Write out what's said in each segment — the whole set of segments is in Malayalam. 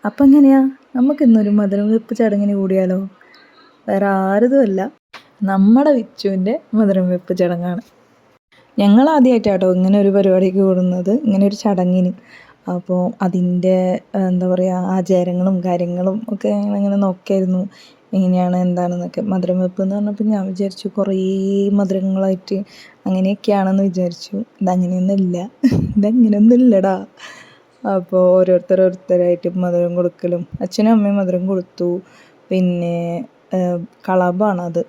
അപ്പം എങ്ങനെയാ, നമുക്കിന്നൊരു മധുരം വെപ്പ് ചടങ്ങിന് കൂടിയാലോ? വേറെ ആരതുമല്ല, നമ്മുടെ വിച്ചുവിൻ്റെ മധുരം വെപ്പ് ചടങ്ങാണ്. ഞങ്ങൾ ആദ്യമായിട്ടാട്ടോ ഇങ്ങനെ ഒരു പരിപാടിക്ക് കൂടുന്നത്, ഇങ്ങനെ ഒരു ചടങ്ങിന്. അപ്പോൾ അതിൻ്റെ എന്താ പറയുക, ആചാരങ്ങളും കാര്യങ്ങളും ഒക്കെ ഞങ്ങളിങ്ങനെ നോക്കിയായിരുന്നു, എങ്ങനെയാണ് എന്താണെന്നൊക്കെ. മധുരം വെപ്പ് എന്ന് പറഞ്ഞപ്പോൾ ഞാൻ വിചാരിച്ചു കുറേ മധുരങ്ങളായിട്ട് അങ്ങനെയൊക്കെയാണെന്ന് വിചാരിച്ചു. ഇതങ്ങനെയൊന്നും ഇല്ലടാ. അപ്പോൾ ഓരോരുത്തരായിട്ട് മധുരം കൊടുക്കലും, അച്ഛനും അമ്മയും മധുരം കൊടുത്തു. പിന്നെ കളഭാണത്,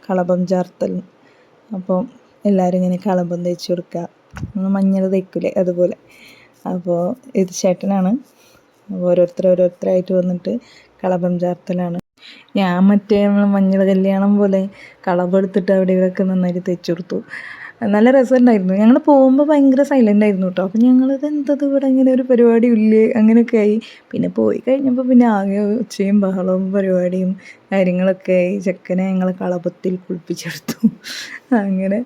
കളഭം ചാർത്തൽ. അപ്പോൾ എല്ലാവരും ഇങ്ങനെ കളഭം തേച്ച് കൊടുക്കുക, മഞ്ഞൾ തേക്കില്ലേ അതുപോലെ. അപ്പോൾ ഇത് ചേട്ടനാണ്. ഓരോരുത്തരായിട്ട് വന്നിട്ട് കളഭം ചാർത്തലാണ്. ഞാൻ മറ്റേ മഞ്ഞൾ കല്യാണം പോലെ കളഭം എടുത്തിട്ട് അവിടെ ഇവിടെയൊക്കെ നന്നായിട്ട് തേച്ച് കൊടുത്തു. നല്ല രസമുണ്ടായിരുന്നു. ഞങ്ങൾ പോകുമ്പോൾ ഭയങ്കര സൈലൻ്റ് ആയിരുന്നു കേട്ടോ. അപ്പോൾ ഞങ്ങളിത് എന്തത് ഇവിടെ ഇങ്ങനെ ഒരു പരിപാടി ഇല്ലേ അങ്ങനെയൊക്കെ ആയി. പിന്നെ പോയി കഴിഞ്ഞപ്പോൾ പിന്നെ ആകെ ഒച്ചയും ബഹളവും പരിപാടിയും കാര്യങ്ങളൊക്കെ ആയി. ചെക്കനെ ഞങ്ങൾ കളഭത്തിൽ കുളിപ്പിച്ചെടുത്തു. അങ്ങനെ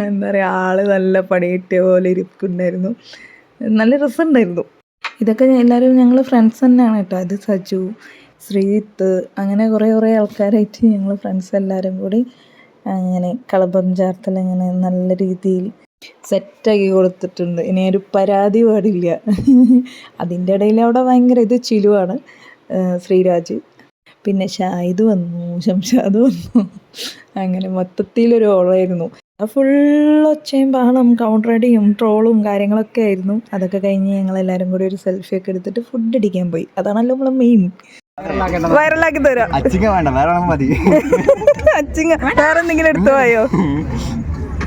എന്താ പറയുക, ആള് നല്ല പണി കിട്ടിയ പോലെ ഇരിക്കുന്നുണ്ടായിരുന്നു. നല്ല രസമുണ്ടായിരുന്നു. ഇതൊക്കെ എല്ലാവരും ഞങ്ങൾ ഫ്രണ്ട്സ് തന്നെയാണ് കേട്ടോ. അത് സജു, ശ്രീത്ത്, അങ്ങനെ കുറേ ആൾക്കാരായിട്ട് ഞങ്ങൾ ഫ്രണ്ട്സ് എല്ലാവരും കൂടി അങ്ങനെ കളഭം ചാർത്തൽ അങ്ങനെ നല്ല രീതിയിൽ സെറ്റാക്കി കൊടുത്തിട്ടുണ്ട്. ഇനി ഒരു പരാതി പാടില്ല. അതിൻ്റെ ഇടയിൽ അവിടെ ഭയങ്കര ഇത് ചിലുവാണ്. ശ്രീരാജ്, പിന്നെ ഷാഹിദ് വന്നു, ശംഷാദ് വന്നു, അങ്ങനെ മൊത്തത്തിലൊരു ഓളമായിരുന്നു. ഫുൾ ഒച്ചയും ബഹളം, കൗണ്ടറടിയും ട്രോളും കാര്യങ്ങളൊക്കെ ആയിരുന്നു. അതൊക്കെ കഴിഞ്ഞ് ഞങ്ങളെല്ലാവരും കൂടി ഒരു സെൽഫിയൊക്കെ എടുത്തിട്ട് ഫുഡ് അടിക്കാൻ പോയി. അതാണല്ലോ നമ്മളെ മെയിൻ. വൈറലാക്കി തരാം. അച്ചിങ്ങ വേറെ എന്തെങ്കിലും എടുത്തു പോയോ?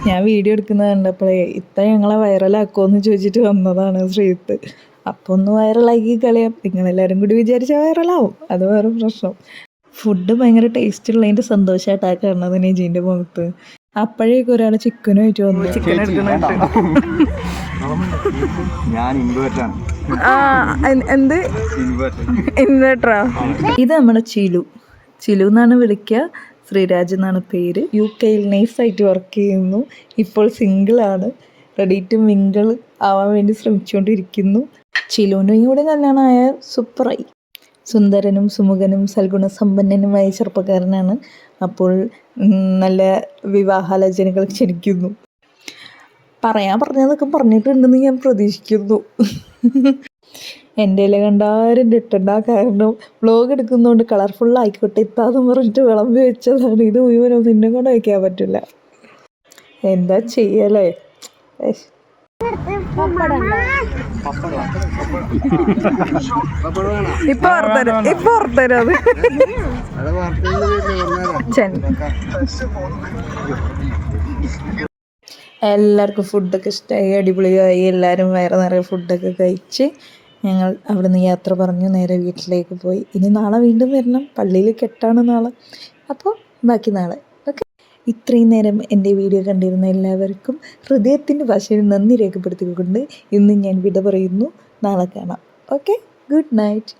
ഞാൻ വീഡിയോ എടുക്കുന്നത് കണ്ടപ്പോഴേ ഞങ്ങളെ വൈറലാക്കുമെന്ന് ചോദിച്ചിട്ട് വന്നതാണ് ശ്രീത്ത്. അപ്പോൾ ഒന്ന് വൈറലാക്കി കളയാം, നിങ്ങളെല്ലാവരും കൂടി വിചാരിച്ചാൽ വൈറലാവും, അത് വേറെ പ്രശ്നം. ഫുഡ് ഭയങ്കര ടേസ്റ്റ് ഉള്ളതിൻ്റെ സന്തോഷമായിട്ടാണ് കാണുന്നത് നെജീൻ്റെ മുഖത്ത്. അപ്പോഴേക്കും ഒരാൾ ചിക്കനുമായിട്ട് വന്നു. ചിക്കൻ എടുക്കുന്നുണ്ട്. എന്ത് ഇൻവേർട്ടറാ? ഇത് നമ്മുടെ ചിലു എന്നാണ് വിളിക്കുക. ശ്രീരാജ് എന്നാണ് പേര്. UK നൈസായിട്ട് വർക്ക് ചെയ്യുന്നു. ഇപ്പോൾ സിംഗിളാണ്, റെഡി ടു മിങ്കിൾ ആവാൻ വേണ്ടി ശ്രമിച്ചുകൊണ്ടിരിക്കുന്നു. ചിലുവിൻ്റെ കൂടെ കല്യാണമായ സൂപ്പറായി. സുന്ദരനും സുമുഖനും സൽഗുണസമ്പന്നനുമായ ചെറുപ്പക്കാരനാണ്. അപ്പോൾ നല്ല വിവാഹാലോചനകൾ ക്ഷണിക്കുന്നു. പറഞ്ഞതൊക്കെ പറഞ്ഞിട്ടുണ്ടെന്ന് ഞാൻ പ്രതീക്ഷിക്കുന്നു. എൻ്റെ കണ്ടാരും ഇട്ടണ്ട, കാരണം വ്ലോഗ് എടുക്കുന്നതുകൊണ്ട് കളർഫുൾ ആയിക്കോട്ടെ ഇത്താന്ന് പറഞ്ഞിട്ട് വിളമ്പി വെച്ചതാണ്. ഇത് മുഴുവനൊന്നും നിന്നെ കൊണ്ട് വയ്ക്കാൻ പറ്റില്ല. എന്താ ചെയ്യലേ? ഇപ്പൊ ഓർത്തരും എല്ലാവർക്കും ഫുഡൊക്കെ ഇഷ്ടമായി, അടിപൊളിയായി. എല്ലാവരും വേറെ നിറയെ ഫുഡൊക്കെ കഴിച്ച് ഞങ്ങൾ അവിടെ നിന്ന് യാത്ര പറഞ്ഞു നേരെ വീട്ടിലേക്ക് പോയി. ഇനി നാളെ വീണ്ടും വരണം, പള്ളിയിൽ കെട്ടാണ് നാളെ. അപ്പോൾ ബാക്കി നാളെ. ഓക്കെ, ഇത്രയും നേരം എൻ്റെ വീഡിയോ കണ്ടിരുന്ന എല്ലാവർക്കും ഹൃദയത്തിൻ്റെ ഭാഷയിൽ നന്ദി രേഖപ്പെടുത്തിക്കൊണ്ട് ഇന്ന് ഞാൻ വിട പറയുന്നു. നാളെ കാണാം. Okay, good night.